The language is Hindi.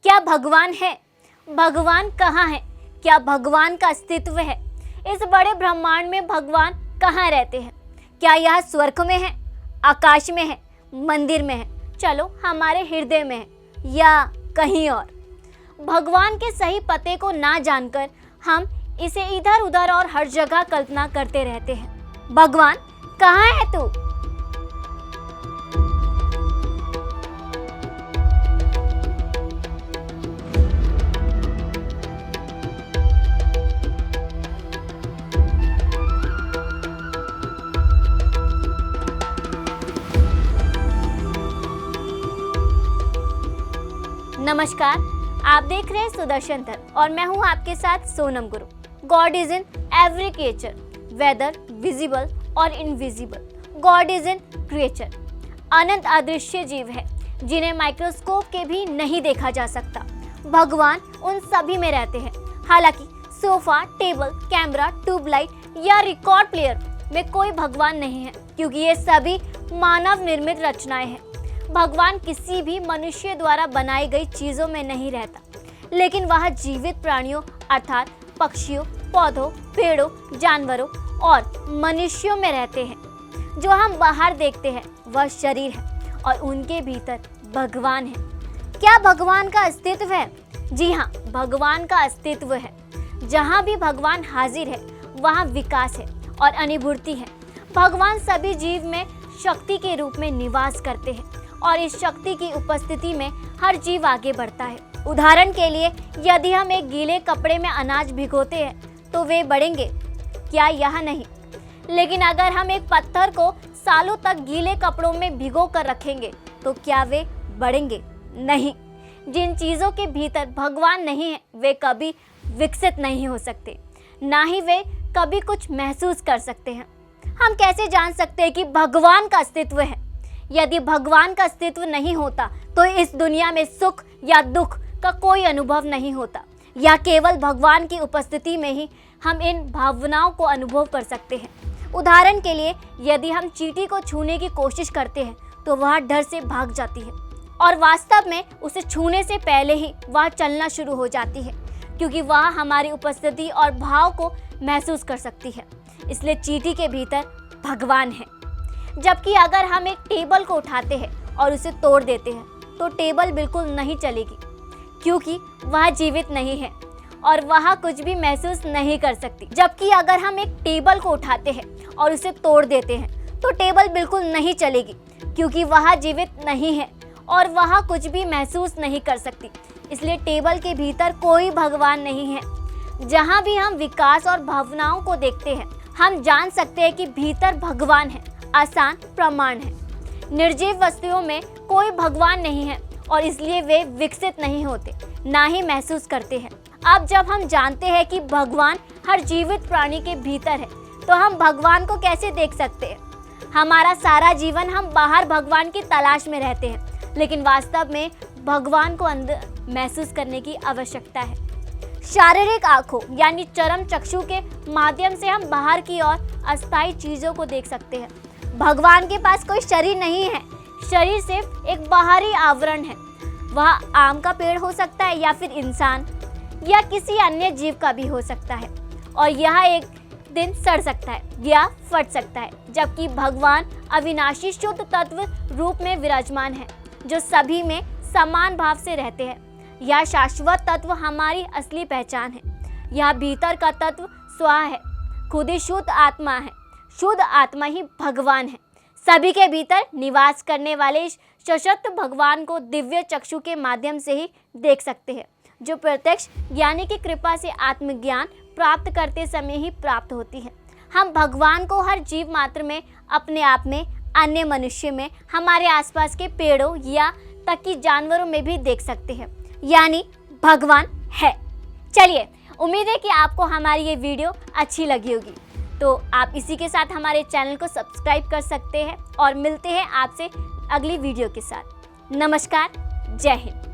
क्या भगवान है? भगवान कहाँ है? क्या भगवान का अस्तित्व है? इस बड़े ब्रह्मांड में भगवान कहाँ रहते हैं? क्या यह स्वर्ग में है, आकाश में है, मंदिर में है, चलो हमारे हृदय में है या कहीं और? भगवान के सही पते को ना जानकर हम इसे इधर उधर और हर जगह कल्पना करते रहते हैं। भगवान कहाँ है तू? नमस्कार, आप देख रहे हैं सुदर्शन तक और मैं हूं आपके साथ Sonam Guru. God is in every creature, whether visible और invisible. God is in creature. अनंत अदृश्य जीव है जिन्हें माइक्रोस्कोप के भी नहीं देखा जा सकता। भगवान उन सभी में रहते हैं। हालांकि सोफा, टेबल, कैमरा, ट्यूबलाइट या रिकॉर्ड प्लेयर में कोई भगवान नहीं है, क्योंकि ये सभी मानव निर्मित रचनाएं हैं। भगवान किसी भी मनुष्य द्वारा बनाई गई चीज़ों में नहीं रहता, लेकिन वह जीवित प्राणियों अर्थात पक्षियों, पौधों, पेड़ों, जानवरों और मनुष्यों में रहते हैं। जो हम बाहर देखते हैं वह शरीर है और उनके भीतर भगवान है। क्या भगवान का अस्तित्व है? जी हाँ, भगवान का अस्तित्व है। जहाँ भी भगवान हाजिर है वहाँ विकास है और अनुभूति है। भगवान सभी जीव में शक्ति के रूप में निवास करते हैं और इस शक्ति की उपस्थिति में हर जीव आगे बढ़ता है। उदाहरण के लिए, यदि हम एक गीले कपड़े में अनाज भिगोते हैं तो वे बढ़ेंगे, क्या यह नहीं? लेकिन अगर हम एक पत्थर को सालों तक गीले कपड़ों में भिगो कर रखेंगे तो क्या वे बढ़ेंगे? नहीं। जिन चीज़ों के भीतर भगवान नहीं है वे कभी विकसित नहीं हो सकते, ना ही वे कभी कुछ महसूस कर सकते हैं। हम कैसे जान सकते हैं कि भगवान का अस्तित्व है? यदि भगवान का अस्तित्व नहीं होता तो इस दुनिया में सुख या दुख का कोई अनुभव नहीं होता, या केवल भगवान की उपस्थिति में ही हम इन भावनाओं को अनुभव कर सकते हैं। उदाहरण के लिए, यदि हम चींटी को छूने की कोशिश करते हैं तो वह डर से भाग जाती है और वास्तव में उसे छूने से पहले ही वह चलना शुरू हो जाती है, क्योंकि वह हमारी उपस्थिति और भाव को महसूस कर सकती है। इसलिए चींटी के भीतर भगवान है। जबकि अगर हम एक टेबल को उठाते हैं और उसे तोड़ देते हैं तो टेबल बिल्कुल नहीं चलेगी, क्योंकि वह जीवित नहीं है और वह कुछ भी महसूस नहीं कर सकती। जबकि अगर हम एक टेबल को उठाते हैं और उसे तोड़ देते हैं तो टेबल बिल्कुल नहीं चलेगी, क्योंकि वह जीवित नहीं है और वह कुछ भी महसूस नहीं कर सकती। इसलिए टेबल के भीतर कोई भगवान नहीं है। जहाँ भी हम विकास और भावनाओं को देखते हैं हम जान सकते हैं कि भीतर भगवान है। आसान प्रमाण है। निर्जीव वस्तुओं में कोई भगवान नहीं है और इसलिए वे विकसित नहीं होते, ना ही महसूस करते हैं। अब जब हम जानते हैं कि भगवान हर जीवित प्राणी के भीतर है तो हम भगवान को कैसे देख सकते हैं? हमारा सारा जीवन हम बाहर भगवान की तलाश में रहते हैं, लेकिन वास्तव में भगवान को अंदर महसूस करने की आवश्यकता है। शारीरिक आंखों यानी चरम चक्षु के माध्यम से हम बाहर की ओर अस्थायी चीज़ों को देख सकते हैं। भगवान के पास कोई शरीर नहीं है। शरीर सिर्फ एक बाहरी आवरण है। वह आम का पेड़ हो सकता है या फिर इंसान या किसी अन्य जीव का भी हो सकता है, और यह एक दिन सड़ सकता है या फट सकता है। जबकि भगवान अविनाशी शुद्ध तत्व रूप में विराजमान है, जो सभी में समान भाव से रहते हैं। यह शाश्वत तत्व हमारी असली पहचान है। यह भीतर का तत्व स्वा है, खुद ही शुद्ध आत्मा है। शुद्ध आत्मा ही भगवान है। सभी के भीतर निवास करने वाले इस सशक्त भगवान को दिव्य चक्षु के माध्यम से ही देख सकते हैं, जो प्रत्यक्ष ज्ञानी की कृपा से आत्मज्ञान प्राप्त करते समय ही प्राप्त होती है। हम भगवान को हर जीव मात्र में, अपने आप में, अन्य मनुष्य में, हमारे आसपास के पेड़ों या तक कि जानवरों में भी देख सकते हैं, यानी भगवान है। चलिए, उम्मीद है कि आपको हमारी ये वीडियो अच्छी लगी होगी। तो आप इसी के साथ हमारे चैनल को सब्सक्राइब कर सकते हैं और मिलते हैं आपसे अगली वीडियो के साथ। नमस्कार, जय हिंद।